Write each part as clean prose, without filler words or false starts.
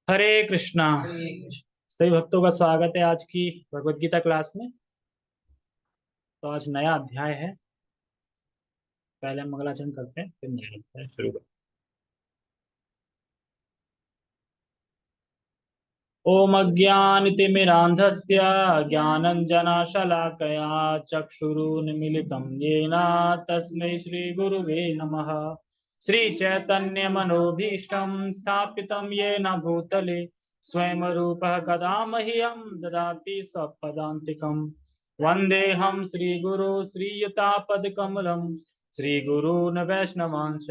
हरे कृष्णा। सभी भक्तों का स्वागत है आज की भगवत गीता क्लास में। तो आज नया अध्याय है। पहले हम मंगलाचरण करते हैं, फिर नया अध्याय शुरू करते हैं। ओम अज्ञानतिमिरान्धस्य ज्ञानञ्जनशलाकया चक्षुरुन्मीलितं येन तस्मै श्रीगुरुवे नमः। श्रीचैतन्यमनोभीष्टं स्थापितं येन भूतले स्वयं रूपः कदा मह्यं ददाति स्वपदान्तिकम्। वन्देऽहं श्रीगुरो श्रीयुतापदकमलं श्रीगुरून् वैष्णवांश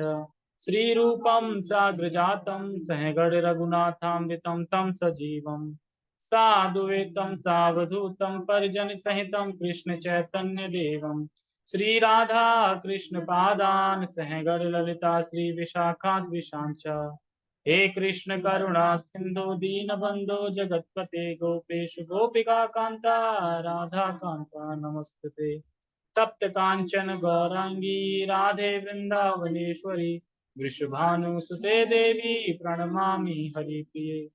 श्रीरूपं साग्रजातं सहगण रघुनाथामृतं तं सजीवं साद्वैतं सावधूतं परिजनसहितं कृष्ण चैतन्य देवं श्रीराधा कृष्ण पादान् सहगण ललिता श्री विशाखाद्विशांच। हे कृष्ण करुणा सिंधु दीनबंधो जगतपते गोपेश गोपिका कांता राधा कांता नमस्ते। तप्त कांचन गौरांगी राधे वृंदावनेश्वरी वृषभानुसुते देवी प्रणमामि हरिप्रिये।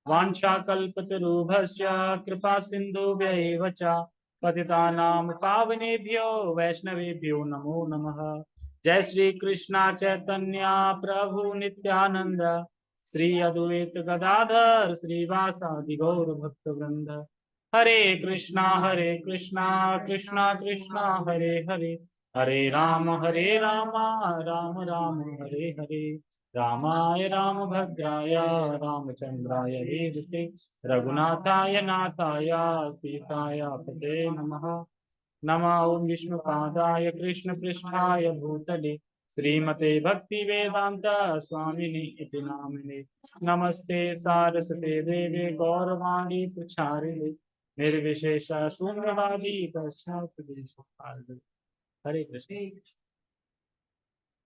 वाञ्छाकल्पतरुभ्यश्च कृपा सिन्धुभ्यैव च पतितानां पावनेभ्यो वैष्णवेभ्यो नमो नमः। जय श्री कृष्णा चैतन्य प्रभु नित्यानंद श्री अद्वैत गदाधर श्रीवासादि गौर भक्त वृंद। हरे कृष्णा कृष्णा कृष्णा हरे हरे, हरे राम राम राम हरे हरे। रामाय रामभद्राय रामचंद्राय वेदते रघुनाथाय नाथाय सीताय पते नमः। नमः ओं विष्णुपादाय कृष्णपृष्ठाय भूतले श्रीमते भक्ति वेदांत स्वामिनि इति नामिने। नमस्ते सारस्वते देवे गौरवाणी प्रचारिणे निर्विशेष शून्यवादी पश्चात्। हरे कृष्ण।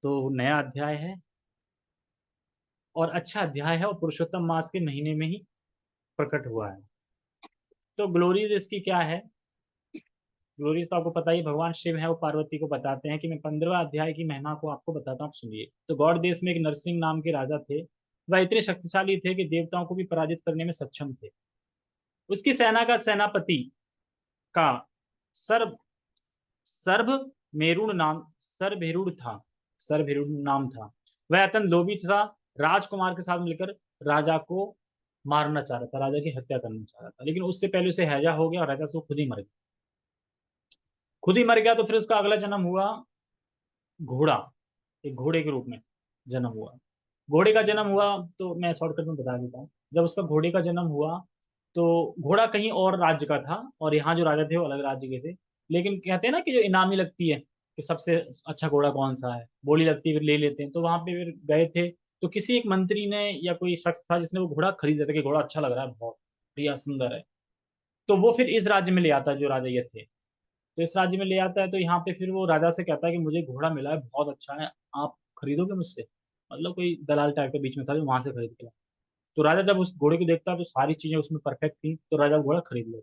तो नया अध्याय है और अच्छा अध्याय है और पुरुषोत्तम मास के महीने में ही प्रकट हुआ है। तो ग्लोरीज इसकी क्या है? ग्लोरीज तो आपको पता ही, भगवान शिव है वो पार्वती को बताते हैं कि मैं 15वां अध्याय की महिमा को आपको बताता हूँ, सुनिए। तो गौड़ देश में एक नरसिंह नाम के राजा थे। वह इतने शक्तिशाली थे कि देवताओं को भी पराजित करने में सक्षम थे। उसकी सेना का सेनापति का सर्व सर्भ सर्वभेरुड़ नाम था। वह अत्यंत लोभी था। राजकुमार के साथ मिलकर राजा को मारना चाह रहा था, राजा की हत्या करना चाह रहा था, लेकिन उससे पहले उसे हैजा हो गया और राजा से वो खुद ही मर गया। खुद ही मर गया तो फिर उसका अगला जन्म हुआ घोड़ा। एक घोड़े के रूप में जन्म हुआ। घोड़े का जन्म हुआ तो मैं शॉर्टकट में बता देता हूँ। जब उसका घोड़े का जन्म हुआ तो घोड़ा कहीं और राज्य का था और यहाँ जो राजा थे वो अलग राज्य के थे। लेकिन कहते हैं ना कि जो इनामी लगती है कि सबसे अच्छा घोड़ा कौन सा है, बोली लगती है, फिर ले लेते हैं। तो वहां पे फिर गए थे तो किसी एक मंत्री ने या कोई शख्स था जिसने वो घोड़ा खरीदा था कि घोड़ा अच्छा लग रहा है, बहुत बढ़िया सुंदर है। तो वो फिर इस राज्य में ले आता, जो राजा ये थे। तो इस राज्य में ले आता है तो यहाँ पे फिर वो राजा से कहता है कि मुझे घोड़ा मिला है, बहुत अच्छा है, आप खरीदोगे मुझसे? मतलब कोई दलाल टाइप के बीच में था जो वहां से खरीद के लाया। तो राजा जब उस घोड़े को देखता है तो सारी चीजें उसमें परफेक्ट थी, तो राजा वो घोड़ा खरीद लेता है।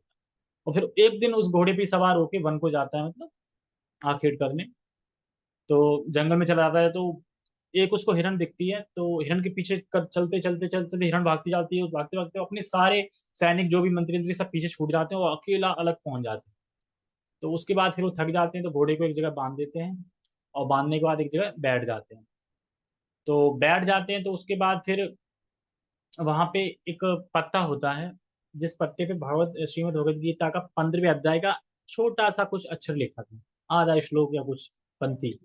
और फिर एक दिन उस घोड़े पे सवार होके वन को जाता है, मतलब आखेट करने। तो जंगल में चला जाता है तो एक उसको हिरन दिखती है, तो हिरन के पीछे चलते चलते चलते हिरन भागती जाती है, भागते भागते वो अपने सारे सैनिक जो भी मंत्री मंत्री सब पीछे छूट जाते हैं, वो अकेला अलग पहुंच जाते हैं। तो उसके बाद फिर वो थक जाते हैं तो घोड़े को एक जगह बांध देते हैं और बांधने के बाद एक जगह बैठ जाते हैं। तो बैठ जाते हैं तो उसके बाद फिर वहां पे एक पत्ता होता है, जिस पत्ते पे भगवत श्रीमद् भगवत गीता का 15वें अध्याय का छोटा सा कुछ अक्षर लिखा था, आधा श्लोक या कुछ पंक्ति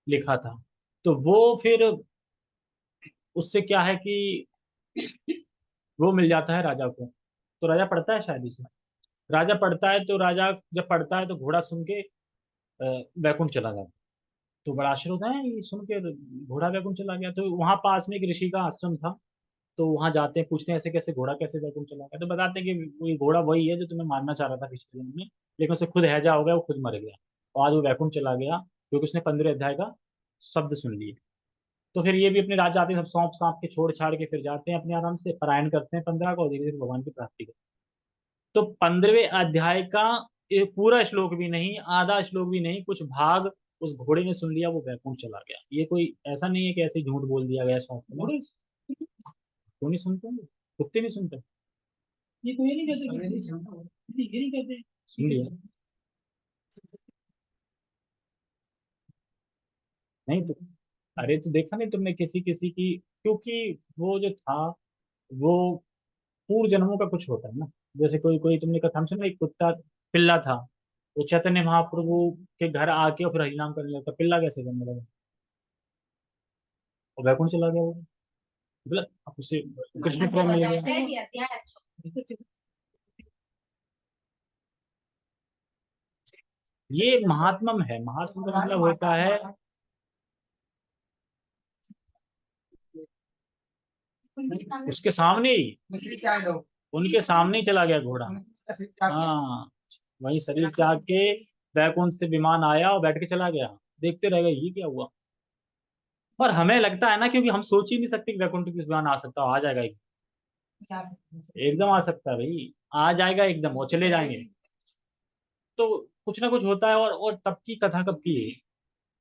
लिखा था। तो वो फिर उससे क्या है कि वो मिल जाता है राजा को। तो राजा पढ़ता है शायद इसे। राजा पढ़ता है तो राजा जब पढ़ता है तो घोड़ा सुन के वैकुंठ चला जाता है। तो बड़ा आश्चर्य होता है ये सुन के, घोड़ा वैकुंठ चला गया। तो वहां पास में एक ऋषि का आश्रम था। तो वहां जाते हैं, पूछते हैं ऐसे कैसे घोड़ा कैसे वैकुंठ चला गया। तो बताते हैं कि वो ये घोड़ा वही है जो तुम्हें मारना चाह रहा था पिछले जन्म में, लेकिन उसे खुद हैजा हो गया, वो खुद मर गया और आज वो वैकुंठ चला गया क्योंकि उसने 15 अध्याय का शब्द सुन लिए। तो फिर ये भी अपने राज जाते हैं, सब सौंप सांप के छोड़ छाड़ के फिर जाते हैं अपने आराम से, पारायण करते हैं 15 को और धीरे धीरे भगवान की प्राप्ति करते हैं। तो 15वें अध्याय का एक पूरा श्लोक भी नहीं, आधा श्लोक भी नहीं, कुछ भाग उस घोड़े ने सुन लिया, वो वैकुंठ चला गया। ये कोई ऐसा नहीं है कि ऐसे ही झूठ बोल दिया गया शास्त्र में। क्यों नहीं सुनते हैं? कुत्ते नहीं सुनते, ये तो ये नहीं करते, ये नहीं करते, सुन लिया। नहीं तो, अरे तो देखा नहीं तुमने किसी किसी की, क्योंकि वो जो था वो पूर्व जन्मों का कुछ होता है ना। जैसे कोई कोई तुमने कथा में सुना, एक कुत्ता पिल्ला था, वो चैतन्य महाप्रभु के घर आके और फिर हरिनाम करने लगा, पिल्ला कैसे करने लगा, और वैकुंठ चला गया वो, मतलब अब उसे कृष्ण प्रेम मिल गया। ये महात्मम है, महात्मा का मतलब होता है उसके सामने ही, उनके सामने ही चला गया घोड़ा। हाँ, वही शरीर त्याग के वैकुंठ से विमान आया और बैठ के चला गया, देखते रह गए ये क्या हुआ। और हमें लगता है ना, क्योंकि हम सोच ही नहीं सकते कि वैकुंठ किस विमान आ सकता हो, आ जाएगा एकदम आ सकता है भाई, आ जाएगा एकदम, वो चले जाएंगे। तो कुछ ना कुछ होता है, और तब की कथा कब की है,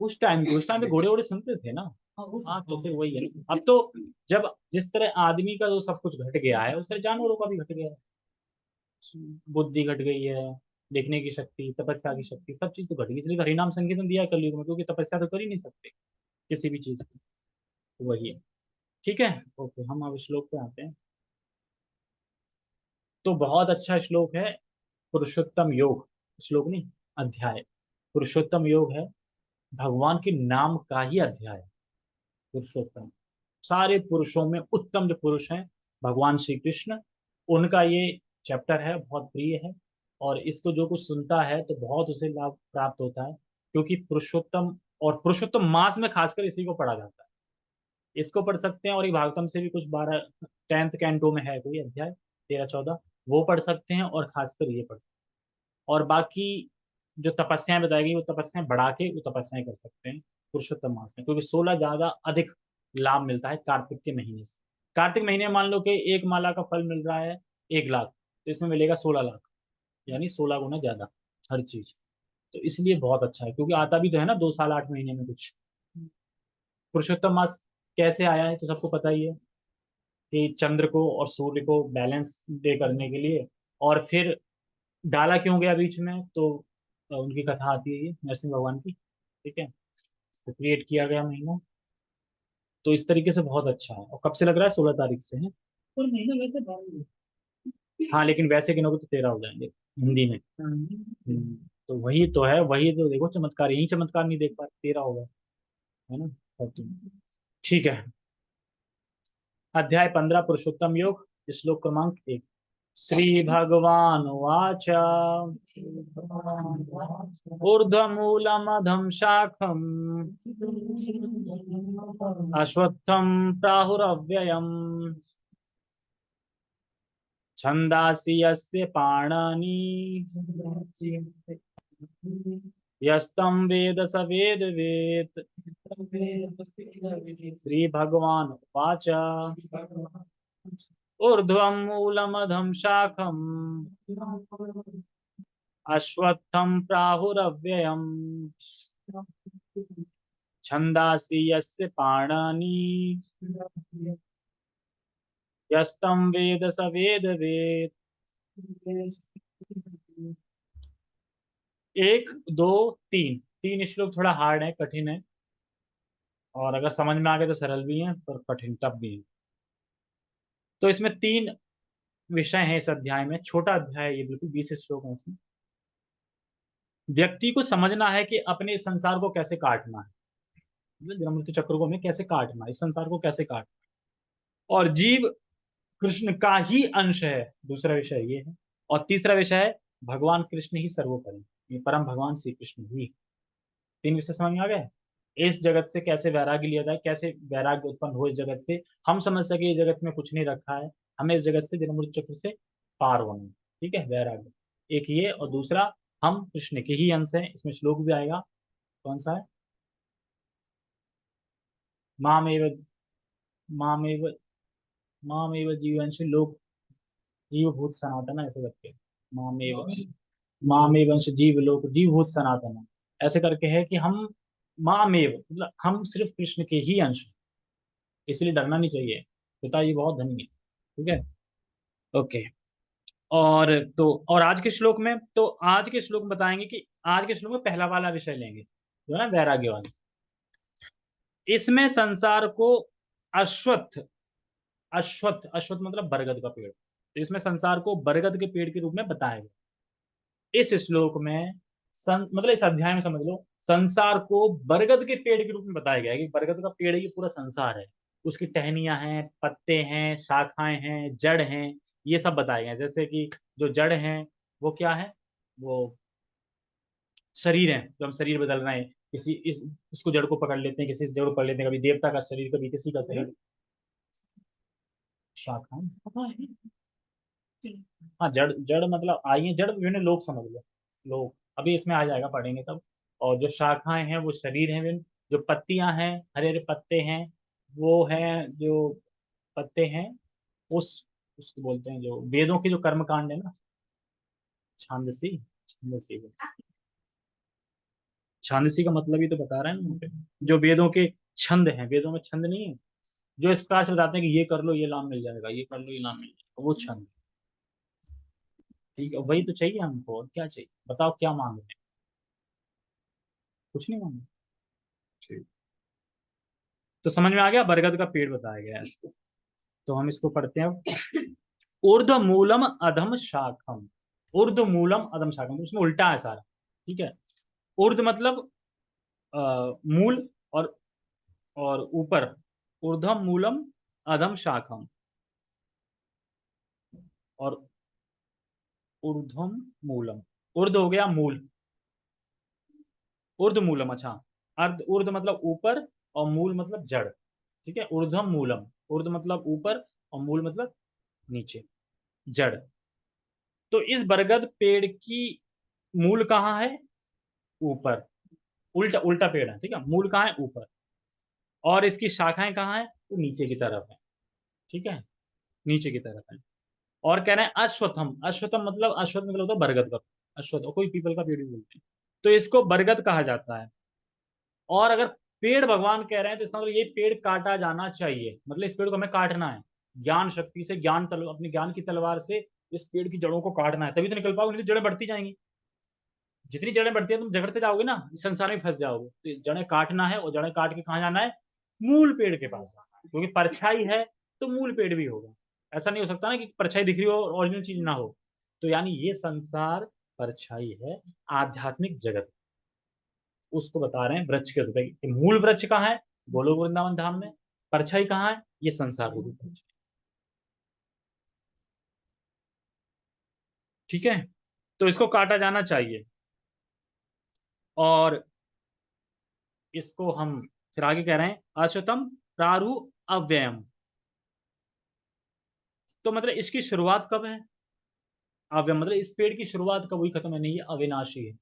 उस टाइम पे घोड़े वोड़े सुनते थे ना। हाँ तो फिर वही है ना। अब तो जब जिस तरह आदमी का जो सब कुछ घट गया है, उस तरह जानवरों का भी घट गया है, बुद्धि घट गई है, देखने की शक्ति, तपस्या की शक्ति, सब चीज तो घट गई, इसलिए तो हरिनाम संकीर्तन दिया है कलयुग में, क्योंकि तपस्या तो कर ही नहीं सकते किसी भी चीज की। तो वही है। ठीक है, ओके, हम अब श्लोक पे आते हैं। तो बहुत अच्छा श्लोक है, पुरुषोत्तम योग, श्लोक नहीं, अध्याय। पुरुषोत्तम योग है, भगवान के नाम का ही अध्याय है, पुरुषोत्तम। सारे पुरुषों में उत्तम जो पुरुष हैं, भगवान श्री कृष्ण, उनका ये चैप्टर है, बहुत प्रिय है। और इसको जो कुछ सुनता है तो बहुत उसे लाभ प्राप्त होता है, क्योंकि पुरुषोत्तम, और पुरुषोत्तम मास में खासकर इसी को पढ़ा जाता है। इसको पढ़ सकते हैं, और ये भागवतम से भी कुछ 12 10th कैंटो में है कोई अध्याय, 13 14, वो पढ़ सकते हैं, और खासकर ये पढ़ सकते हैं। और बाकी जो तपस्याएं बताई गई, वो तपस्याएं बढ़ा के वो तपस्याएं कर सकते हैं पुरुषोत्तम मास में, क्योंकि 16 ज्यादा अधिक लाभ मिलता है कार्तिक के महीने से। कार्तिक महीने में मान लो कि एक माला का फल मिल रहा है 1 लाख, तो इसमें मिलेगा 16 लाख, यानी 16 गुना ज्यादा हर चीज। तो इसलिए बहुत अच्छा है, क्योंकि आता भी तो है ना 2 साल 8 महीने में कुछ। पुरुषोत्तम मास कैसे आया है तो सबको पता ही है, कि चंद्र को और सूर्य को बैलेंस डे करने के लिए। और फिर डाला क्यों गया बीच में, तो उनकी कथा आती है ये नरसिंह भगवान की। ठीक है, तो क्रिएट किया गया महीना। तो इस तरीके से बहुत अच्छा है। और कब से लग रहा है, 16 तारीख से है। और महीना वैसे हाँ, लेकिन वैसे गिनोगे तो 13 हो जाएंगे हिंदी में। तो वही तो है, वही तो देखो चमत्कार, यही चमत्कार नहीं देख पा रहे, 13 होगा, है ना। अब ठीक है, अध्याय 15 पुरुषोत्तम योग, श्लोक क्रमांक 1। श्री भगवान वाच, ऊर्ध्वमूलमधम शाखम अश्वत्थम प्राहुरव्ययम् छंदासि यस्य पाणिनि यस्तं वेद स वेदवेत्। श्री भगवान वाच, ऊर्ध्वं मूलमधम शाखम् अश्वत्थं प्राहुरव्ययम् छंदासि यस्य पाणिनि यस्तं वेद स वेदवेत्। 1 2 3, 3 श्लोक थोड़ा हार्ड है, कठिन है, और अगर समझ में आ गए तो सरल भी है, पर कठिन टफ भी है। तो इसमें 3 विषय हैं इस अध्याय में, छोटा अध्याय है ये, बिल्कुल 20 श्लोक है इसमें। व्यक्ति को समझना है कि अपने इस संसार को कैसे काटना है, मतलब जन्म मृत्यु चक्र को हमें कैसे काटना है, इस संसार को कैसे काटना है। और जीव कृष्ण का ही अंश है, दूसरा विषय ये है। और तीसरा विषय है, भगवान कृष्ण ही सर्वोपरि, ये परम भगवान श्री कृष्ण ही। 3 विषय समझ में आ गए। इस जगत से कैसे वैराग्य लिया जाए, कैसे वैराग्य उत्पन्न हो इस जगत से, हम समझ सके इस जगत में कुछ नहीं रखा है, हमें इस जगत से जन्म मृत्यु चक्र से पार होना है। ठीक है, वैराग्य एक ये, और दूसरा हम कृष्ण के ही अंश हैं, इसमें श्लोक भी आएगा, कौन सा है, मामेव मामेव मामेव जीवंश लोक जीवभूत सनातन, ऐसे करके, मामेव मामेवंश जीव लोक जीवभूत सनातन, ऐसे करके है कि हम मामेव, मतलब हम सिर्फ कृष्ण के ही अंश हैं, इसलिए डरना नहीं चाहिए, पिता जी बहुत धनी है। ठीक है, ओके। और तो और आज के श्लोक में, तो आज के श्लोक में बताएंगे कि आज के श्लोक में पहला वाला विषय लेंगे जो है ना वैराग्य वाला। इसमें संसार को अश्वत्थ, अश्वत्थ अश्वत्थ मतलब बरगद का पेड़, तो इसमें संसार को बरगद के पेड़ के रूप में बताया गया इस श्लोक में। मतलब इस अध्याय में समझ लो संसार को बरगद के पेड़ के रूप में बताया गया है कि बरगद का पेड़ ये पूरा संसार है। उसकी टहनियां हैं, पत्ते हैं, शाखाएं हैं, जड़ हैं, ये सब बताए गए हैं। जैसे कि जो जड़ हैं वो क्या है, वो शरीर है, जो हम शरीर बदल रहे हैं, किसी इस इसको जड़ को पकड़ लेते हैं, किसी इस जड़ को पकड़ लेते हैं, कभी देवता का शरीर, कभी किसी का शरीर। शाखाएं, हाँ है। हाँ, जड़ जड़ मतलब आई है, जड़ विभिन्न लोग समझ लो, लोग अभी इसमें आ जाएगा पढ़ेंगे तब। और जो शाखाएं हैं वो शरीर है विभिन्न, जो पत्तियां हैं, हरे हरे पत्ते हैं, वो हैं जो पत्ते हैं, उस उसको बोलते हैं जो वेदों के जो कर्म कांड है ना, छांदसी, छांदसी, छांदसी का मतलब ही तो बता रहे हैं ना वहाँ पे। जो वेदों के छंद हैं, वेदों में छंद नहीं है, जो इस प्रकार से बताते हैं कि ये कर लो ये लाभ मिल जाएगा, ये कर लो ये लाभ मिल जाएगा, वो छंद। ठीक है, वही तो चाहिए हमको, और क्या चाहिए बताओ, क्या मांग रहे हैं? कुछ नहीं मांग रहे। ठीक। तो समझ में आ गया, बरगद का पेड़ बताया गया है इसको। तो हम इसको पढ़ते हैं। ऊर्ध्व मूलम अधम शाखम, ऊर्ध्व मूलम अधम शाखम, उसमें उल्टा है सारा। ठीक है, ऊर्ध्व मतलब मूल, और ऊपर, ऊर्ध्व मूलम अधम शाखम, और ऊर्ध्वम मूलम, ऊर्ध्व हो गया मूल, ऊर्ध्व मूलम, अच्छा, अर्ध ऊर्ध्व मतलब ऊपर, और मूल मतलब जड़। ठीक है, ऊर्ध्वम मूलम, ऊर्ध्व मतलब ऊपर, और मूल मतलब नीचे, जड़। तो इस बरगद पेड़ की मूल कहाँ है, ऊपर, उल्टा उल्टा पेड़ है, ठीक है, मूल कहाँ है, ऊपर, और इसकी शाखाएं कहाँ है, वो नीचे की तरफ है। ठीक है, नीचे की तरफ है। और कह रहे हैं अश्वत्थम, अश्वत्थम मतलब, अश्वत्थ मतलब होता है बरगद का, अश्वत्थ, और कोई पीपल का पेड़ भी बोलते हैं, तो इसको बरगद कहा जाता है। और अगर पेड़ भगवान कह रहे हैं तो इसका मतलब ये पेड़ काटा जाना चाहिए, मतलब इस पेड़ को हमें काटना है, ज्ञान शक्ति से, अपनी ज्ञान की तलवार से इस पेड़ की जड़ों को काटना है, तभी तो निकल पाओगे, नहीं तो जड़ें बढ़ती जाएंगी। जितनी जड़ें बढ़ती है तुम झगड़ते जाओगे ना, इस संसार में फंस जाओगे। तो जड़ें काटना है, और जड़ें काट के कहाँ जाना है, मूल पेड़ के पास जाना है। क्योंकि परछाई है तो मूल पेड़ भी होगा। ऐसा नहीं हो सकता ना कि परछाई दिख रही हो और ओरिजिनल चीज ना हो। तो यानी ये संसार परछाई है, आध्यात्मिक जगत, उसको बता रहे हैं वृक्ष के रूप में कि मूल वृक्ष कहाँ है, गोलोक वृंदावन धाम में, परछाई कहाँ है, ये संसार रूपी परछाई। ठीक है, तो इसको काटा जाना चाहिए। और इसको हम फिर आगे कह रहे हैं अश्वत्थम प्रारु अव्ययम, तो मतलब इसकी शुरुआत कब है, अव्यय मतलब इस पेड़ की शुरुआत कब हुई, खत्म है नहीं, ये अविनाशी है।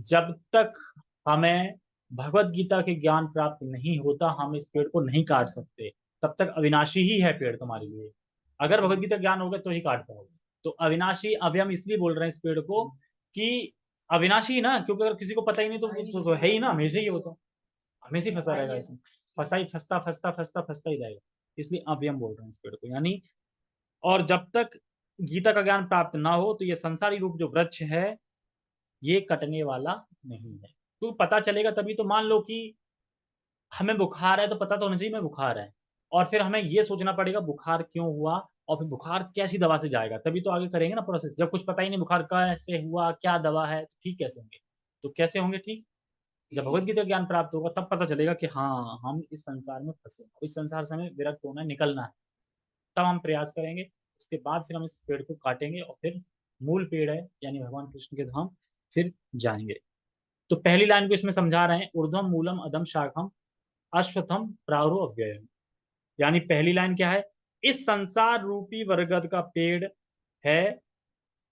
जब तक हमें भगवत गीता के ज्ञान प्राप्त नहीं होता हम इस पेड़ को नहीं काट सकते, तब तक अविनाशी ही है पेड़ तुम्हारे लिए। अगर भगवत गीता ज्ञान होगा तो ही काट पाओगे। तो अविनाशी अव्ययम इसलिए बोल रहे हैं इस पेड़ को कि अविनाशी ना, क्योंकि अगर किसी को पता ही नहीं तो है ही ना, हमेशा ही है वो तो, हमेशा ही फंसा रहेगा इसमें, फंसा ही फंसता फंसता फंसता फंसता ही रहेगा। इसलिए अव्ययम बोल रहे हैं इस पेड़ को, यानी और जब तक गीता का ज्ञान प्राप्त ना हो तो ये संसारी रूप जो वृक्ष है ये कटने वाला नहीं है। तो पता चलेगा तभी तो, मान लो कि हमें बुखार है तो पता तो होना चाहिए हमें बुखार है, और फिर हमें ये सोचना पड़ेगा बुखार क्यों हुआ, और फिर बुखार कैसी दवा से जाएगा, तभी तो आगे करेंगे ना प्रोसेस। जब कुछ पता ही नहीं बुखार कैसे हुआ, क्या दवा है, तो ठीक कैसे होंगे, तो कैसे होंगे ठीक, जब भगवत गीता ज्ञान प्राप्त होगा तब पता चलेगा कि हाँ हम इस संसार में फंसे, इस संसार से हमें विरक्त होना है, निकलना है। तब हम प्रयास करेंगे, उसके बाद फिर हम इस पेड़ को काटेंगे, और फिर मूल पेड़ है यानी भगवान कृष्ण के धाम फिर जाएंगे। तो पहली लाइन को इसमें समझा रहे हैं, ऊर्ध्वम मूलम अधम शाखम अश्वत्थम प्रारो अव्ययम। यानी पहली लाइन क्या है, इस संसार रूपी बरगद का पेड़ है,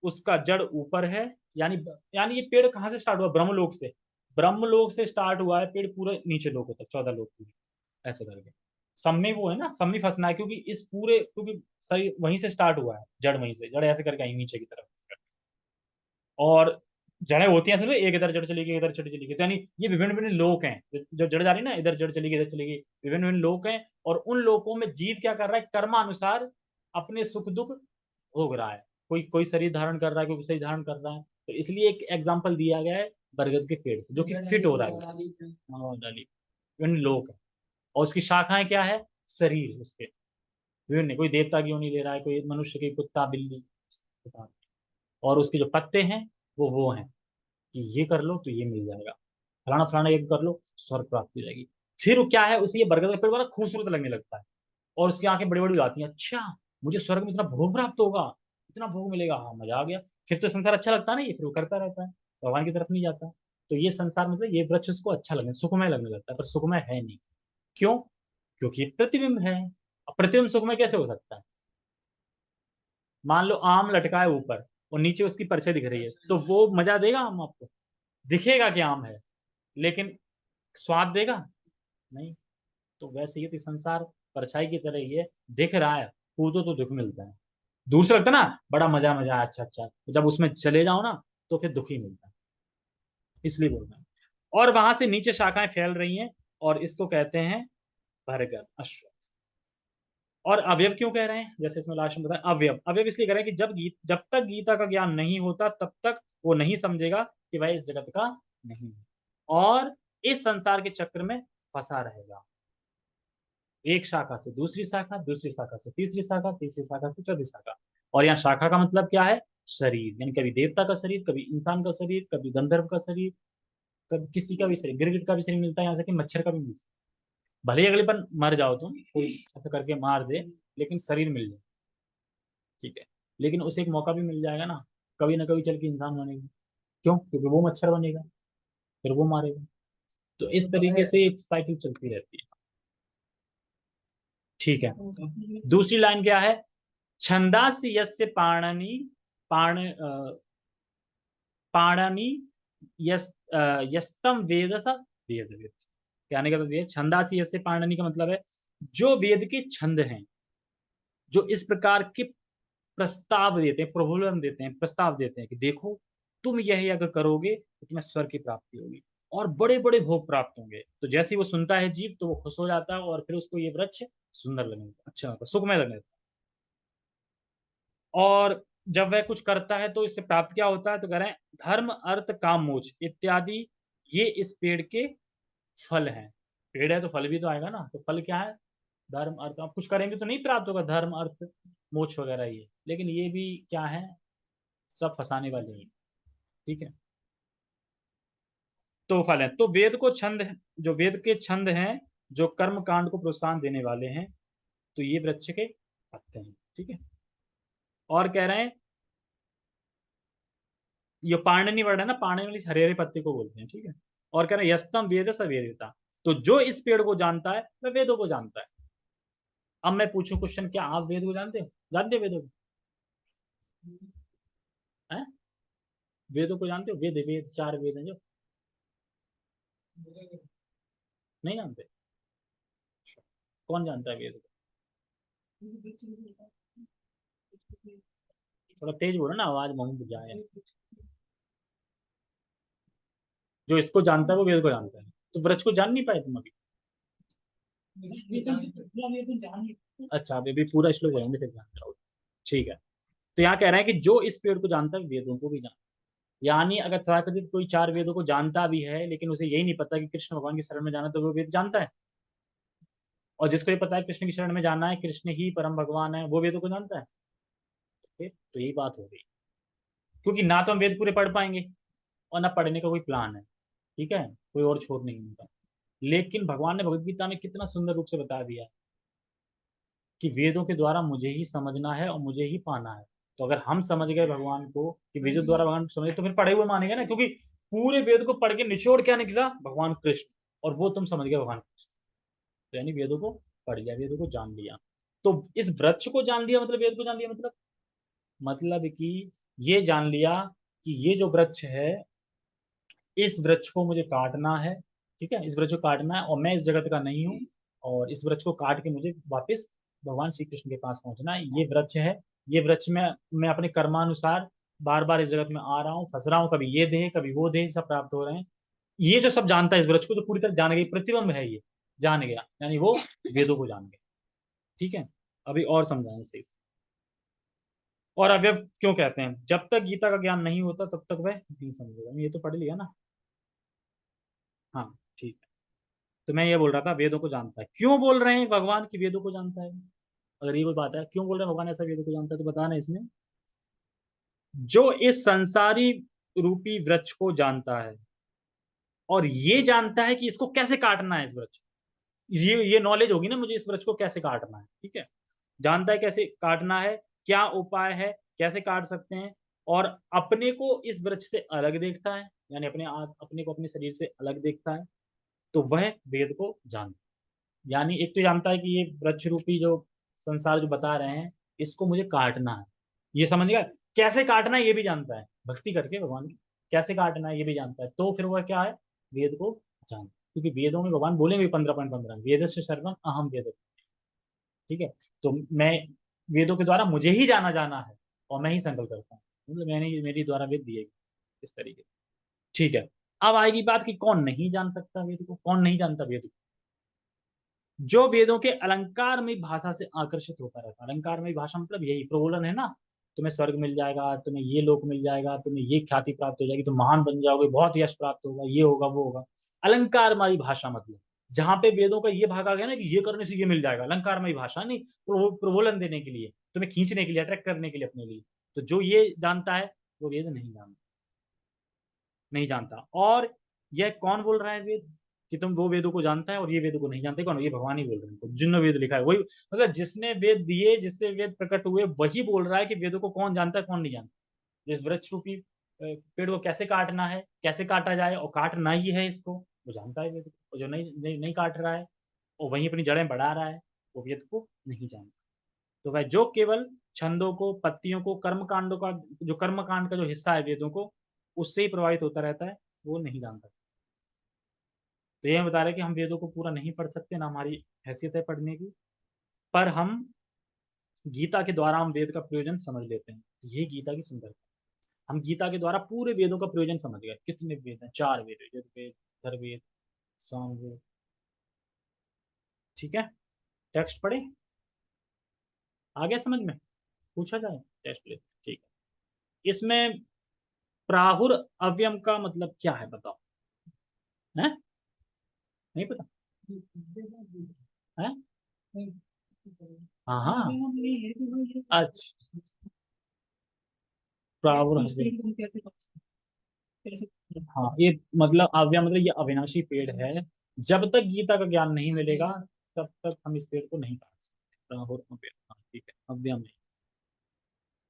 उसका जड़ ऊपर है। यानी यानी ये पेड़ कहाँ से स्टार्ट हुआ, ब्रह्मलोक से, ब्रह्मलोक से स्टार्ट हुआ है पेड़, पूरे नीचे लोक तक, 14 लोक पूरे, ऐसे करके। सब में वो है ना, सब में फंसना है, क्योंकि इस पूरे, क्योंकि सही वहीं से स्टार्ट हुआ है, जड़ वहीं से, जड़ ऐसे करके आई नीचे की तरफ। और जड़ें होती हैं, समझो एक इधर जड़ चली गई, इधर जड़ चली गई, तो यानी ये विभिन्न विभिन्न लोक हैं, जो जड़ जा रही है ना, इधर जड़ चली गई, इधर चली गई, विभिन्न विभिन्न लोक हैं। और उन लोकों में जीव क्या कर रहा है, कर्मानुसार अपने सुख दुख भोग रहा है, कोई कोई शरीर धारण कर रहा है, कोई शरीर धारण कर रहा है। तो इसलिए एक एग्जाम्पल दिया गया है बरगद के पेड़ से, जो कि फिट हो रहा है। हाँ, डाली विभिन्न लोक है, और उसकी शाखाएं क्या है, शरीर उसके विभिन्न, कोई देवता की योनि ले रहा है, कोई मनुष्य की, कुत्ता बिल्ली, और उसके जो पत्ते हैं वो हैं कि ये कर लो तो ये मिल जाएगा, फलाना फलाना ये कर लो स्वर्ग प्राप्त हो जाएगी। फिर वो क्या है, उसे ये बरगद का पेड़ बड़ा खूबसूरत लगने लगता है, और उसकी आंखें बड़ी बड़ी हो जाती हैं, अच्छा मुझे स्वर्ग में इतना भोग प्राप्त होगा, इतना भोग मिलेगा, हाँ मजा आ गया। फिर तो संसार अच्छा लगता है ना, ये फिर वो करता रहता है, भगवान की तरफ नहीं जाता। तो ये संसार मतलब ये वृक्ष उसको अच्छा लगने, सुखमय लगने लगता है, पर सुखमय है नहीं। क्यों? क्योंकि ये प्रतिबिंब है। अब प्रतिबिंब सुखमय कैसे हो सकता है? मान लो आम लटका है ऊपर और नीचे उसकी परछाई दिख रही है, तो वो मजा देगा आम आपको? दिखेगा कि आम है, लेकिन स्वाद देगा नहीं। तो वैसे ही तो संसार परछाई की तरह ही है, दिख रहा है, कूदो तो दुख मिलता है, दूर से लगता है ना बड़ा मजा मजा, अच्छा अच्छा, जब उसमें चले जाओ ना तो फिर दुख ही मिलता है, इसलिए बोल रहे हैं। और वहां से नीचे शाखाएं फैल रही हैं, और इसको कहते हैं भरगद अश्वत्थ। और अवयव क्यों कह रहे हैं, जैसे इसमें लास्ट में बताया, अवयव अवयव इसलिए कह रहे हैं कि जब तक गीता का ज्ञान नहीं होता तब तक वो नहीं समझेगा कि वह इस जगत का नहीं है, और इस संसार के चक्र में फंसा रहेगा, एक शाखा से दूसरी शाखा, दूसरी शाखा से तीसरी शाखा, तीसरी शाखा से चौथी शाखा। और यहाँ शाखा का मतलब क्या है, शरीर, यानी कभी देवता का शरीर, कभी इंसान का शरीर, कभी गंधर्व का शरीर, कभी किसी का भी शरीर, गिरगिट का भी शरीर मिलता है, यहाँ तक कि मच्छर का भी मिलता है। भले ही अगले पर मर जाओ तुम, कोई ऐसा करके मार दे, लेकिन शरीर मिल जाए, ठीक है। लेकिन उसे एक मौका भी मिल जाएगा ना, कभी ना कभी चल के इंसान बनेगा। क्यों? क्योंकि वो मच्छर बनेगा, फिर वो मारेगा। तो इस तरीके से एक साइकिल चलती रहती है, ठीक है। दूसरी लाइन क्या है, छंदासी यस्य पाणनि, पाण पाणनि यस यस्तम वेद स वेद वेद। कहने का तो ये छंदासी यस्य पाणनि का मतलब है जो वेद के छंद हैं, जो इस प्रकार के प्रस्ताव देते हैं, प्रबोधन देते हैं, प्रस्ताव देते हैं कि देखो तुम यह यज्ञ करोगे तो तुम्हें स्वर्ग की प्राप्ति होगी और बड़े बड़े भोग प्राप्त होंगे। तो जैसे ही वो सुनता है जीव तो वो खुश हो जाता है, और फिर उसको ये वृक्ष सुंदर लगने लगता है, अच्छा लगता है, सुखमय लगने लगता है। और जब वह कुछ करता है तो इससे प्राप्त क्या होता है, तो कह रहे हैं धर्म अर्थ काम मोक्ष इत्यादि, ये इस पेड़ के फल हैं। पेड़ है तो फल भी तो आएगा ना, तो फल क्या है, धर्म अर्थ। आप कुछ करेंगे तो नहीं प्राप्त होगा धर्म अर्थ मोक्ष वगैरह ये, लेकिन ये भी क्या है, सब फंसाने वाले हैं, ठीक है। तो फल है, तो वेद को छंद, जो वेद के छंद हैं, जो कर्म कांड को प्रोत्साहन देने वाले हैं, तो ये वृक्ष के पत्ते हैं, ठीक है। और कह रहे हैं ये पाणनी वर्ड है ना, पाणनी वाली हरे हरे पत्ते को बोलते हैं, ठीक है। और कह रहे हैं यस्तम वेद स वेदिता, तो जो इस पेड़ को जानता है वह वेदों को जानता है। अब मैं पूछूं क्वेश्चन, क्या आप वेद को जानते हो, जानते हो वेदों को? हैं? वेदों को जानते हो, वेद वेद चार वेद हैं जो, नहीं जानते? कौन जानता है वेद को? थोड़ा तेज बोलो ना, आवाज मुंह जाए। जो इसको जानता है वो वेद को जानता है, तो वृक्ष को जान नहीं पाए तुम अभी? अच्छा, अभी भी पूरा श्लोक बोलेंगे फिर जान जाओगे, ठीक है। तो यहाँ कह रहे हैं कि जो इस पेड़ को जानता है वेदों को भी जानता है। यानी अगर तथाकथित कोई चार वेदों को जानता भी है, लेकिन उसे यही नहीं पता कि कृष्ण भगवान की शरण में जाना, तो वो वेद जानता है। और जिसको ये पता है कृष्ण की शरण में जाना है, कृष्ण ही परम भगवान है, वो वेदों को जानता है। ठीक? तो यही बात हो गई, क्योंकि ना तो हम वेद पूरे पढ़ पाएंगे, और ना पढ़ने का कोई प्लान है, ठीक है, कोई और छोर नहीं होगा। लेकिन भगवान ने भगवत गीता में कितना सुंदर रूप से बता दिया कि वेदों के द्वारा मुझे ही समझना है और मुझे ही पाना है। तो अगर हम समझ गए भगवान को कि वेदों द्वारा भगवान को समझे, तो फिर पढ़े हुए मानेंगे ना, क्योंकि पूरे वेद को पढ़ के निचोड़ क्या निकला, भगवान कृष्ण, और वो तुम समझ गए भगवान कृष्ण। तो यानी वेदों को पढ़ लिया, वेदों को जान लिया। तो इस वृक्ष को जान लिया मतलब वेद को जान लिया, मतलब कि ये जान लिया कि ये जो वृक्ष है, इस वृक्ष को मुझे काटना है, ठीक है, इस वृक्ष को काटना है, और मैं इस जगत का नहीं हूँ, और इस वृक्ष को काट के मुझे वापस भगवान श्री कृष्ण के पास पहुंचना है। ये वृक्ष है, ये वृक्ष में मैं अपने कर्मानुसार बार बार इस जगत में आ रहा हूँ, फंस रहा हूँ, कभी ये देह कभी वो देह, सब प्राप्त हो रहे हैं। ये जो सब जानता है इस वृक्ष को, तो पूरी तरह जान गई, प्रतिबंध है ये, जान गया, यानी वो वेदों को जान गया, ठीक है। अभी और समझाएं सही से। और अव्यय क्यों कहते हैं? जब तक गीता का ज्ञान नहीं होता तब तक वह नहीं समझेगा। ये तो पढ़ लिया ना। हाँ, ठीक है। तो मैं ये बोल रहा था वेदों को जानता है। क्यों बोल रहे हैं भगवान की वेदों को जानता है? अगर ये कोई बात है, क्यों बोल रहे हैं भगवान ऐसा वेदों को जानता है, तो बताना इसमें। जो इस संसारी रूपी वृक्ष को जानता है और ये जानता है कि इसको कैसे काटना है, इस वृक्ष, ये नॉलेज होगी ना मुझे, इस वृक्ष को कैसे काटना है, ठीक है। जानता है कैसे काटना है, क्या उपाय है, कैसे काट सकते हैं, और अपने को इस वृक्ष से अलग देखता है, यानी अपने को अपने शरीर से अलग देखता है, तो वह वेद को जानता है। यानी एक तो जानता है कि ये वृक्ष रूपी जो संसार जो बता रहे हैं, इसको मुझे काटना है, ये समझ गया। कैसे काटना है ये भी जानता है, भक्ति करके भगवान की कैसे काटना है ये भी जानता है, तो फिर वह क्या है, वेद को जानता है। क्योंकि वेदों में भगवान बोलेंगे 15.15 वेद से सर्वम अहम वेद, ठीक है। तो मैं वेदों के द्वारा मुझे ही जाना जाना है और मैं ही संकल्प करता हूँ, मतलब मैंने मेरी द्वारा वेद दिए गए, इस तरीके से, ठीक है। अब आएगी बात कि कौन नहीं जान सकता वेद को, कौन नहीं जानता वेद को? जो वेदों के अलंकारमय भाषा से आकर्षित होता रहता है। अलंकारमय भाषा मतलब यही प्रबोधन है ना, तुम्हें स्वर्ग मिल जाएगा, तुम्हें ये लोक मिल जाएगा, तुम्हें ये ख्याति प्राप्त हो जाएगी, तुम महान बन जाओगे, बहुत यश प्राप्त होगा, ये होगा वो होगा। अलंकारमय भाषा मतलब जहां पे वेदों का ये भाग आ गया ना कि ये करने से ये मिल जाएगा, अलंकारमय भाषा नहीं, प्रबोधन देने के लिए, तुम्हें खींचने के लिए, अट्रैक्ट करने के लिए अपने लिए। तो जो ये जानता है वो वेद नहीं जानता, नहीं जानता। और यह कौन बोल रहा है वेद कि तुम वो वेदों को जानता है और ये वेदों को नहीं जानते? कौन? ये भगवान ही बोल रहे हैं, जिन्होंने वेद लिखा है वही, मतलब जिसने वेद दिए, जिससे वेद प्रकट हुए, वही बोल रहा है कि वेदों को कौन जानता है कौन नहीं जानता। इस वृक्ष रूपी पेड़ को कैसे काटना है, कैसे काटा जाए और काटना ही है इसको, वो जानता है वेद को। और जो नहीं काट रहा है और वहीं अपनी जड़ें बढ़ा रहा है, वो वेद को नहीं जानता। तो वह जो केवल छंदों को, पत्तियों को, कर्म कांडों का, जो कर्म कांड का जो हिस्सा है वेदों को, उससे ही प्रभावित होता रहता है, वो नहीं जानता। तो ये बता रहे कि हम वेदों को पूरा नहीं पढ़ सकते, ना हमारी हैसियत है पढ़ने की, पर हम गीता के द्वारा हम वेद का प्रयोजन समझ लेते हैं। ये गीता की सुंदरता। हम गीता के द्वारा पूरे वेदों का प्रयोजन समझ गए। कितने वेद हैं? 4 वेद है, ऋग्वेद, अथर्ववेद, सामवेद, ठीक है। टेक्स्ट पढ़े, आ गया समझ में? पूछा जाए टेस्ट ले, ठीक है। इसमें प्राहुर अव्यम का मतलब क्या है बताओ? है, नहीं पता? है, हाँ हाँ, अच्छा, प्राहुर अव्यम, हाँ, ये मतलब अव्यय मतलब ये अविनाशी पेड़ है। जब तक गीता का ज्ञान नहीं मिलेगा तब तक हम इस पेड़ को नहीं काट सकते। राहुल पेड़, हाँ ठीक है, अव्यय में।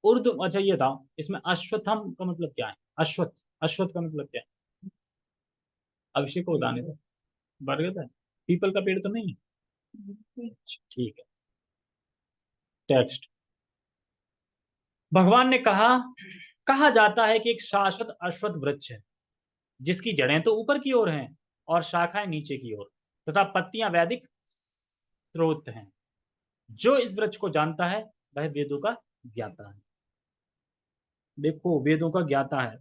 उर्दू, अच्छा ये था, इसमें अश्वत्थम का मतलब क्या है? अश्वत्थ, अश्वत्थ का मतलब क्या है? अभिषेक को बताने दो। बरगद है, पीपल का पेड़ तो नहीं है? अच्छा, ठीक है। टेक्स्ट, भगवान ने कहा, कहा जाता है कि एक शाश्वत अश्वत्थ वृक्ष है जिसकी जड़ें तो ऊपर की ओर हैं और शाखाएं नीचे की ओर, तथा पत्तियां वैदिक स्रोत हैं। जो इस वृक्ष को जानता है वह वेदों का ज्ञाता है। देखो, वेदों का ज्ञाता है।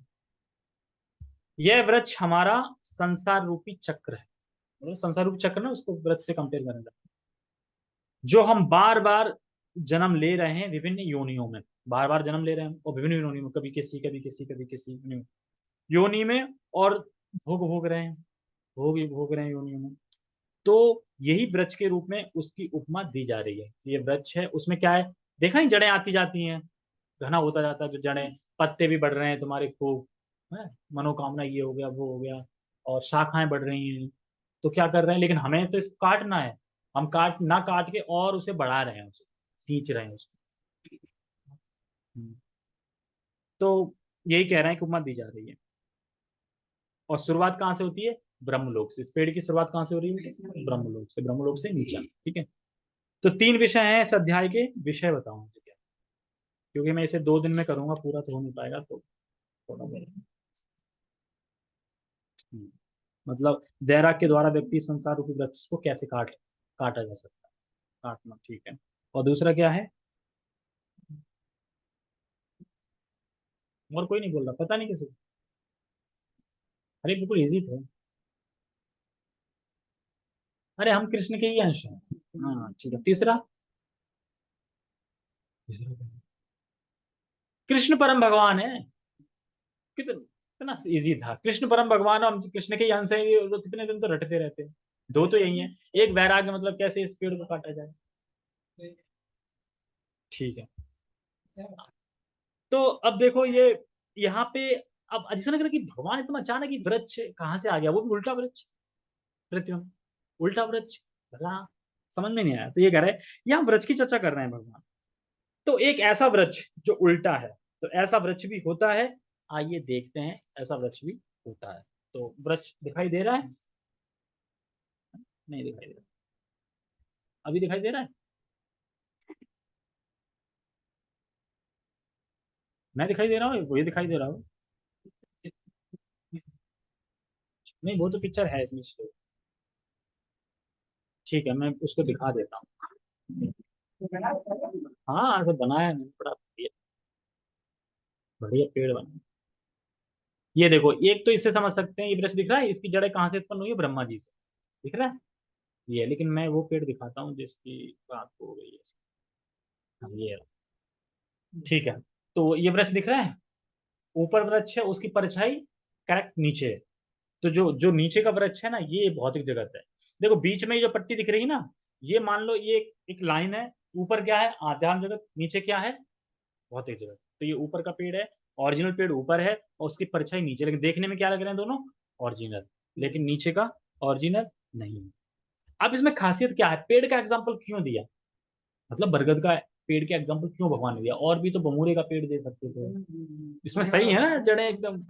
यह वृक्ष हमारा संसार रूपी चक्र है, मतलब संसार रूपी चक्र ना, उसको वृक्ष से कंपेयर करने लगा, जो हम बार बार जन्म ले रहे हैं विभिन्न योनियों में। बार बार जन्म ले रहे हैं और विभिन्न योनियों में, कभी किसी कभी किसी कभी किसी योनि में, और भोग भोग रहे हैं, भोग भोग रहे हैं योनियों में। तो यही वृक्ष के रूप में उसकी उपमा दी जा रही है। ये वृक्ष है, उसमें क्या है, देखा नहीं, जड़ें आती जाती हैं, घना होता जाता है, तो जड़ें, पत्ते भी बढ़ रहे हैं तुम्हारे खूब, है, मनोकामना ये हो गया वो हो गया, और शाखाएं बढ़ रही हैं। तो क्या कर रहे हैं, लेकिन हमें तो इसको काटना है, हम काट के और उसे बढ़ा रहे हैं, उसे सींच रहे हैं उसको। हम्म। तो यही कह रहे हैं कि उपमा दी जा रही है। और शुरुआत कहाँ से होती है? ब्रह्मलोक से। इस पेड़ की शुरुआत कहाँ से हो रही है? ब्रह्मलोक से, ब्रह्मलोक से नीचा, ठीक है। तो 3 विषय हैं इस अध्याय के, विषय बताओ मुझे क्या, क्योंकि मैं इसे 2 दिन में करूंगा, पूरा तो हो नहीं पाएगा, तो थोड़ा बहुत। हम्म, मतलब दैराग के द्वारा व्यक्ति संसार रूपी वृक्ष को कैसे काटा जा सकता है, काटना, ठीक है। और दूसरा क्या है? और कोई नहीं बोल रहा, पता नहीं किसी को। अरे बिल्कुल इजी थे। अरे हम कृष्ण के ही अंश हैं। हाँ ठीक है, तीसरा, तीसरा क्या है? कृष्ण परम भगवान है। कितना इजी था, कृष्ण परम भगवान, हम कृष्ण के ही अंश है, ये तो कितने दिन तो रटते रहते हैं। दो तो यही है। एक वैराग्य मतलब कैसे इस पेड़ को काटा जाए। ठीक है। तो अब देखो ये यहाँ पे, अब ऐसा लग रहा है कि भगवान एकदम अचानक ही वृक्ष कहाँ से आ गया, वो भी उल्टा वृक्ष पृथ्वी में, उल्टा वृक्ष भला समझ में नहीं आया। तो ये कह रहे हैं, यहाँ वृक्ष की चर्चा कर रहे हैं भगवान। तो एक ऐसा वृक्ष जो उल्टा है, तो ऐसा वृक्ष भी होता है। आइए देखते हैं ऐसा वृक्ष भी होता है। तो वृक्ष दिखाई दे रहा है, नहीं दिखाई दे रहा, अभी दिखाई दे रहा है, मैं दिखाई दे रहा हूँ, वो ये दिखाई दे रहा हूँ। नहीं वो तो पिक्चर है इसमें तो। ठीक है, मैं उसको दिखा देता हूँ। हाँ ऐसा बनाया है मैंने, बड़ा बढ़िया, बढ़िया पेड़ बना। ये देखो, एक तो इससे समझ सकते हैं, ये वृक्ष दिख रहा है, इसकी जड़ें कहाँ से उत्पन्न हुई है, ब्रह्मा जी से, दिख रहा है ये। लेकिन मैं वो पेड़ दिखाता हूँ जिसकी बात हो गई है। हाँ, ये रहा। ठीक है, तो ये वृक्ष दिख रहा है, ऊपर वृक्ष है, उसकी परछाई करेक्ट नीचे है। तो जो जो नीचे का वृक्ष है ना, ये भौतिक जगत है। देखो बीच में ये जो पट्टी दिख रही है ना, ये मान लो ये एक लाइन है। ऊपर क्या है, आध्यात्म जगत, नीचे क्या है, भौतिक जगत। तो ये ऊपर का पेड़ है, ओरिजिनल पेड़ ऊपर है और उसकी परछाई नीचे, लेकिन देखने में क्या लग रहे हैं दोनों, ओरिजिनल, लेकिन नीचे का ओरिजिनल नहीं है। अब इसमें खासियत क्या है, पेड़ का एग्जाम्पल क्यों दिया, मतलब बरगद का पेड़ के एग्जाम्पल क्यों भगवान ने दिया, और भी तो बमूरे का पेड़ दे सकते थे। इसमें सही है ना, जड़ें एकदम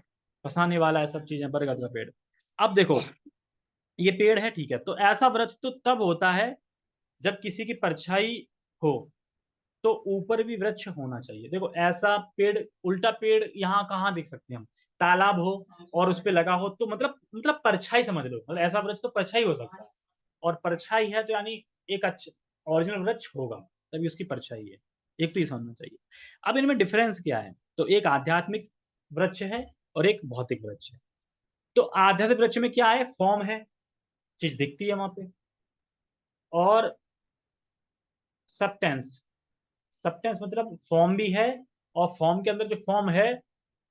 फंसाने वाला है, सब चीजें, बरगद का पेड़। अब देखो ये पेड़ है, ठीक है, तो ऐसा वृक्ष तो तब होता है जब किसी की परछाई हो, तो ऊपर भी वृक्ष होना चाहिए। देखो ऐसा पेड़, उल्टा पेड़ यहाँ कहाँ देख सकते हैं हम, तालाब हो और उस पे लगा हो, तो मतलब परछाई समझ लो, मतलब ऐसा वृक्ष तो परछाई हो सकता है। और परछाई है तो यानी एक अच्छा ओरिजिनल वृक्ष होगा, तभी उसकी परछाई है। एक तो ये समझना चाहिए। अब इनमें डिफरेंस क्या है, तो एक आध्यात्मिक वृक्ष है और एक भौतिक वृक्ष है। तो आध्यात्मिक वृक्ष में क्या है, फॉर्म है, चीज दिखती है वहां पे, और सबटेंस, सबटेंस मतलब फॉर्म भी है, और फॉर्म के अंदर जो फॉर्म है,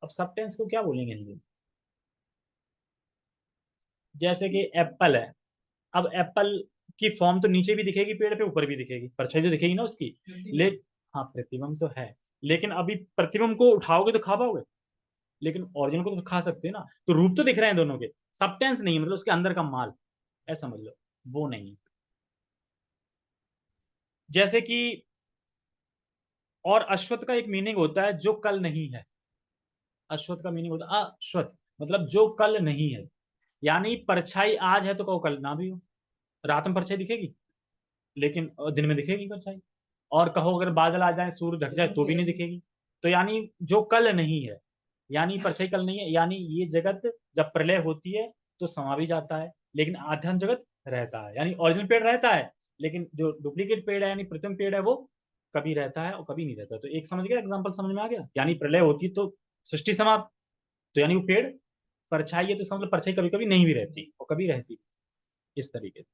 अब सबटेंस को क्या बोलेंगे हिंदी में? जैसे कि एप्पल है, अब एप्पल की फॉर्म तो नीचे भी दिखेगी पेड़ पे, ऊपर भी दिखेगी, परछाई तो दिखेगी ना उसकी। ले हाँ प्रतिबिंब तो है, लेकिन अभी प्रतिबिंब को उठाओगे तो खा पाओगे, लेकिन ओरिजिनल को तो खा सकते हैं ना। तो रूप तो दिख रहे हैं दोनों के, सबटेंस नहीं, मतलब उसके अंदर का माल, ऐसा समझ लो, वो नहीं। जैसे कि, और अश्वत्थ का एक मीनिंग होता है जो कल नहीं है। अश्वत्थ का मीनिंग होता है अश्वत्थ, मतलब जो कल नहीं है। यानी परछाई आज है तो कहो कल ना भी हो, रात में परछाई दिखेगी, लेकिन दिन में दिखेगी परछाई। और कहो अगर बादल आ जाए, सूर्य ढक जाए, तो भी नहीं दिखेगी। तो यानी जो कल नहीं है, यानी परछाई कल नहीं है, यानी ये जगत जब प्रलय होती है तो समा भी जाता है, लेकिन आध्यात्म जगत रहता है। यानी ओरिजिनल पेड़ रहता है, लेकिन जो डुप्लीकेट पेड़ है यानी प्रथम पेड़ है, वो कभी रहता है और कभी नहीं रहता। तो एक समझ गया, एग्जाम्पल समझ में आ गया, यानी प्रलय होती तो सृष्टि समाप्त, तो यानी वो पेड़ परछाई है, तो समझ लो परछाई कभी कभी नहीं भी रहती और कभी रहती, इस तरीके से।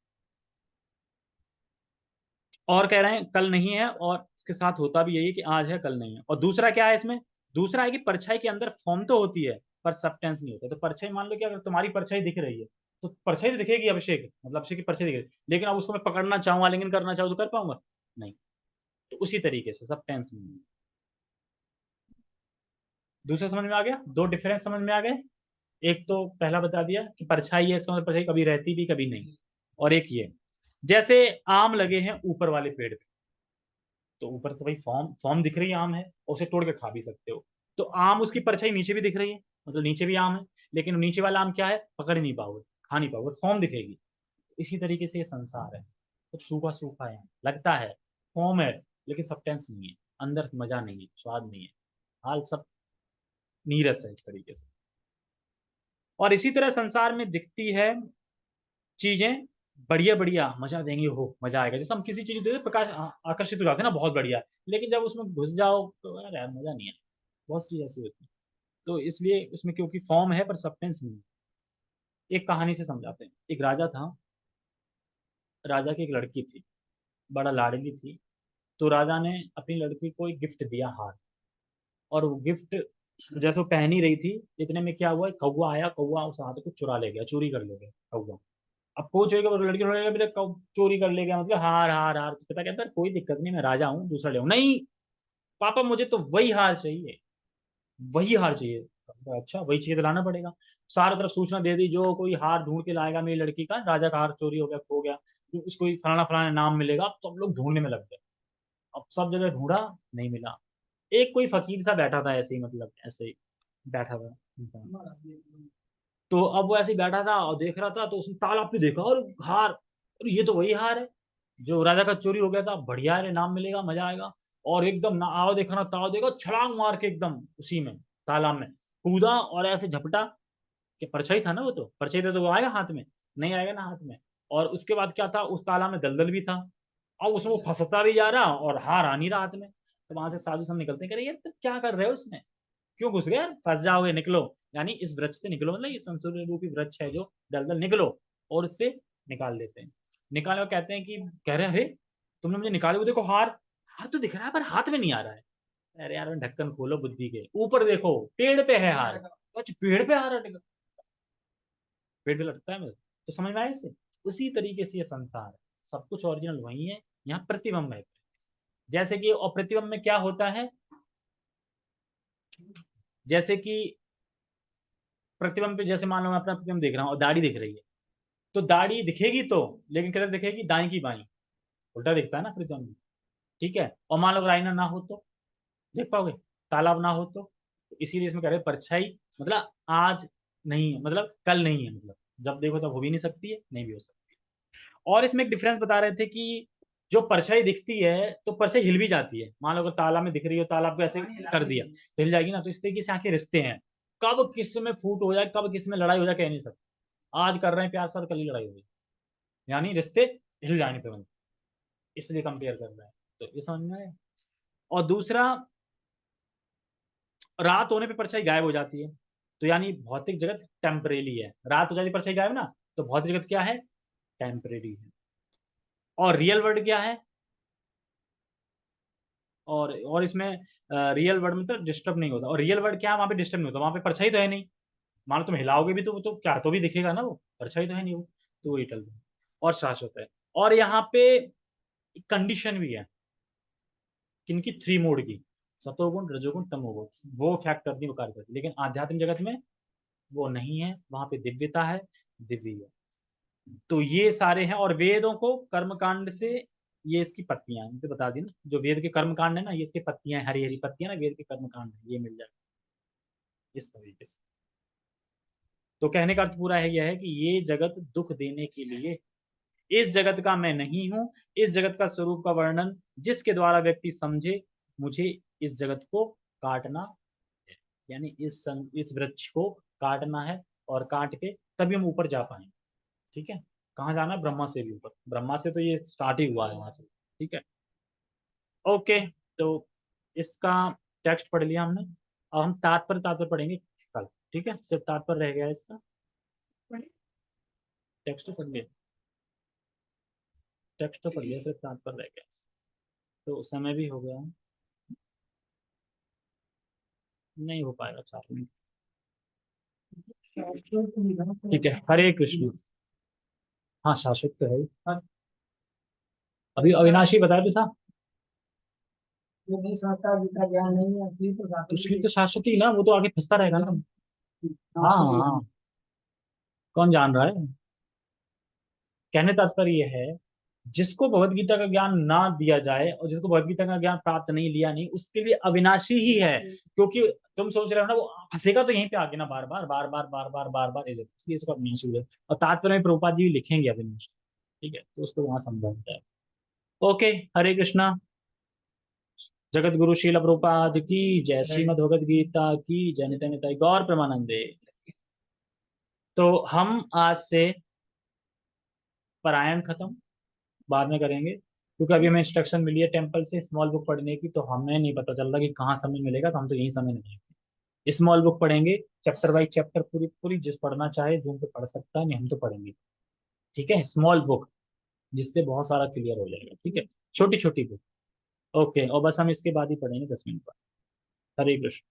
और कह रहे हैं कल नहीं है, और इसके साथ होता भी यही है कि आज है कल नहीं है। और दूसरा क्या है इसमें, दूसरा है कि परछाई के अंदर फॉर्म तो होती है पर सबटेंस नहीं होता। तो परछाई मान लो कि अगर तुम्हारी परछाई दिख रही है, तो परछाई तो दिखेगी, अभिषेक मतलब अभिषेक की परछाई दिख रही है, लेकिन अब उसको मैं पकड़ना चाहूँ, आलिंगन करना चाहूँ तो कर पाऊंगा नहीं। तो उसी तरीके से सबटेंस नहीं है। दूसरा समझ में आ गया, दो डिफरेंस समझ में आ गए। एक तो पहला बता दिया कि परछाई है, इसका मतलब परछाई कभी रहती भी कभी नहीं। और एक ये, जैसे आम लगे हैं ऊपर वाले पेड़ पे, तो ऊपर तो भाई फॉर्म फॉर्म दिख रही है, आम है, और उसे तोड़ के खा भी सकते हो। तो आम उसकी परछाई नीचे भी दिख रही है, मतलब नीचे भी आम है, लेकिन नीचे वाला आम क्या है, पकड़ नहीं पाओगे, खा नहीं पाओगे, फॉर्म दिखेगी। इसी तरीके से ये संसार है, कुछ सूखा सूखा है, लगता है फॉर्म है, लेकिन सब्सटेंस नहीं है, अंदर मजा नहीं है, स्वाद नहीं है, हाल सब नीरस है, इस तरीके से। और इसी तरह संसार में दिखती है चीजें बढ़िया बढ़िया, मजा देंगे, हो मजा आएगा, जैसे हम किसी चीज को प्रकाश आकर्षित हो जाते हैं ना, बहुत बढ़िया, लेकिन जब उसमें घुस जाओ तो यार मजा नहीं है। बहुत सी चीज ऐसी होती है। तो इसलिए उसमें क्योंकि फॉर्म है पर सब्सटेंस नहीं है। एक कहानी से समझाते हैं। एक राजा था, राजा की एक लड़की थी, बड़ा लाडली थी। तो राजा ने अपनी लड़की को एक गिफ्ट दिया, हार। और वो गिफ्ट जैसे वो पहन ही रही थी, इतने में क्या हुआ, कौवा आया, कौवा उस हाथ को चुरा ले गया, चोरी कर ले गया कौवा। अब को चोरी कर, लड़की थोड़ा मेरे चोरी कर ले गया, मतलब हार हार हार, तो पता कहता है कोई दिक्कत नहीं, मैं राजा हूँ, दूसरा ले आऊं। नहीं पापा मुझे तो वही हार चाहिए, वही हार चाहिए। अच्छा वही चाहिए तो लाना पड़ेगा। सारा तरफ सूचना दे दी, जो कोई हार ढूंढ के लाएगा मेरी लड़की का, राजा का हार चोरी हो गया, खो गया, तो उसको फलाना फलाना नाम मिलेगा। अब सब लोग ढूंढने में लग गए। अब सब जगह ढूंढा, नहीं मिला। एक कोई फकीर सा बैठा था ऐसे ही, मतलब ऐसे ही बैठा था इंसान। तो अब वो ऐसे ही बैठा था और देख रहा था, तो उसने तालाब पे देखा और हार, और ये तो वही हार है जो राजा का चोरी हो गया था, बढ़िया है, नाम मिलेगा, मजा आएगा। और एकदम ना आओ देखा ना ताओ देखो, छलांग मार के एकदम उसी में तालाब में कूदा और ऐसे झपटा कि परछाई था ना, वो तो परछाई था तो वो आएगा हाथ में, नहीं आएगा ना हाथ में। और उसके बाद क्या था, उस तालाब में दलदल भी था, और उसमें वो फंसता भी जा रहा और हार आ नहीं रहा हाथ में। तो वहां से साधु सब निकलते हैं, कह रहे यार तुम क्या कर रहे हो उसमें, क्यों घुस गए यार, फंस जाओगे, निकलो। यानी इस वृक्ष से निकलो, मतलब ये संसूर्य रूपी वृक्ष है जो दलदल, निकलो। और उससे निकाल देते हैं। निकाले और कहते हैं कि, कह रहे हैं अरे तुमने मुझे निकाले, वो देखो हार, हार तो दिख रहा है पर हाथ में नहीं आ रहा है। अरे यार ढक्कन खोलो बुद्धि के, ऊपर देखो पेड़ पे है हार। अच्छा पेड़ पे हार है, पेड़ पे लटकता है मेरे, तो समझ में आया इससे। उसी तरीके से ये संसार है, सब कुछ ओरिजिनल वही है, यहाँ प्रतिबिंब है। जैसे कि और प्रतिबिंब में क्या होता है, जैसे कि प्रतिबिंब पे, जैसे मान लो मैं अपना प्रतिबिंब देख रहा हूँ और दाढ़ी दिख रही है, तो दाढ़ी दिखेगी तो, लेकिन किधर दिखेगी, दाएं की बाएं, उल्टा दिखता है ना प्रतिबिंब। ठीक है, और मान लो अगर आईना ना हो तो देख पाओगे, तालाब ना हो तो इसीलिए इसमें कह रहे हैं परछाई, मतलब आज नहीं है, मतलब कल नहीं है, मतलब जब देखो तब हो भी नहीं सकती है, नहीं भी हो सकती है। और इसमें एक डिफरेंस बता रहे थे कि जो परछाई दिखती है तो परछाई हिल भी जाती है, मान लो अगर तालाब में दिख रही हो, तालाब को ऐसे कर दिया तो हिल जाएगी ना, तो इस तरीके से आंखें रिश्ते हैं, कब किस में फूट हो जाए, कब किस में लड़ाई हो जाए कह नहीं सकते। आज कर रहे हैं प्यार साथ, कल ही लड़ाई हो गई, यानी रिश्ते हिल जाने पे बने, इसलिए कंपेयर कर रहे हैं। तो ये समझ में आया। और दूसरा, रात होने पे परछाई गायब हो जाती है, तो यानी भौतिक जगत टेम्परेरी है, रात हो जाती है परछाई गायब ना, तो भौतिक जगत क्या है, टेम्परेरी है। और रियल वर्ल्ड क्या है, और इसमें रियल वर्ल्ड में तो डिस्टर्ब नहीं होता, और रियल वर्ल्ड क्या है, वहां पे डिस्टर्ब नहीं होता, वहां पे परछाई तो है नहीं, मान लो तुम हिलाओगे भी तो वो तो क्या, तो भी दिखेगा ना, वो परछाई तो है नहीं वो, तो वो इटल और शाश्वत है। और यहाँ पे कंडीशन भी है, किनकी, थ्री मोड की, सतोगुण रजोगुण तमोगुण, वो फैक्टर नहीं वो कार्य करती, लेकिन आध्यात्मिक जगत में वो नहीं है, वहां पे दिव्यता है, दिव्य है। तो ये सारे हैं, और वेदों को कर्म कांड से, ये इसकी पत्तियां हैं, मुझे बता दी ना, जो वेद के कर्म कांड है ना, ये इसकी पत्तियां हैं, हरी हरी पत्तियां ना, वेद के कर्म कांड है, ये मिल जाए इस तरीके से। तो कहने का अर्थ पूरा है यह है कि ये जगत दुख देने के लिए, इस जगत का मैं नहीं हूं, इस जगत का स्वरूप का वर्णन जिसके द्वारा व्यक्ति समझे, मुझे इस जगत को काटना है, यानी इस वृक्ष को काटना है, और काट के तभी हम ऊपर जा पाएंगे। ठीक है, कहाँ जाना है, ब्रह्मा से भी ऊपर, ब्रह्मा से तो ये स्टार्ट ही हुआ है वहां से। ठीक है, ओके। तो इसका टेक्स्ट पढ़ लिया हमने, अब हम तात्पर्य तात्पर्य पढ़ेंगे कल। ठीक है, सिर्फ तात्पर्य रह गया है इसका, टेक्स्ट तो पढ़ लिया, टेक्स्ट तो पढ़ लिया, सिर्फ तात्पर्य रह गया है। तो समय भी हो गया है, नहीं हो पाएगा 4 मिनट। ठीक है, हरे कृष्ण। हाँ शाश्वत तो है ही। अभी अविनाशी बताया तो था, वो नहीं समझता, गीता ज्ञान नहीं है, फिर तो उसकी तो शाश्वती ना, वो तो आगे फंसता रहेगा ना। हाँ शाश्वती है। हाँ, कौन जान रहा है। कहने तात्पर्य यह है, जिसको भगवत गीता का ज्ञान ना दिया जाए, और जिसको भगवत गीता का ज्ञान प्राप्त नहीं, लिया नहीं, उसके लिए अविनाशी ही है, क्योंकि तुम सोच रहे हो ना वो फंसेगा तो यहीं पे आके ना, बार बार बार बार बार बार बार बार, इसलिए इसको अविनाशी है। और तात्पर्य में प्रभुपाद जी भी लिखेंगे अविनाशी। ठीक है, तो उसको वहां समझाता है। ओके, हरे कृष्णा। जगत गुरु शील प्रभुपाद की जय, श्रीमद भगवद गीता की जय, नित्य नित्य गौर प्रमानंदे। तो हम आज से पारायण खत्म, बाद में करेंगे, क्योंकि अभी हमें इंस्ट्रक्शन मिली है टेम्पल से स्मॉल बुक पढ़ने की, तो हमें नहीं पता चल रहा कि कहाँ समय मिलेगा, तो हम तो यही समय नहीं, स्मॉल बुक पढ़ेंगे, चैप्टर बाई चैप्टर, पूरी पूरी, जिस पढ़ना चाहे जूम पे पढ़ सकता है, नहीं हम तो पढ़ेंगे। ठीक है, स्मॉल बुक, जिससे बहुत सारा क्लियर हो जाएगा। ठीक है, छोटी छोटी बुक। ओके, और बस हम इसके बाद ही पढ़ेंगे 10 मिनट बाद। हरे कृष्ण।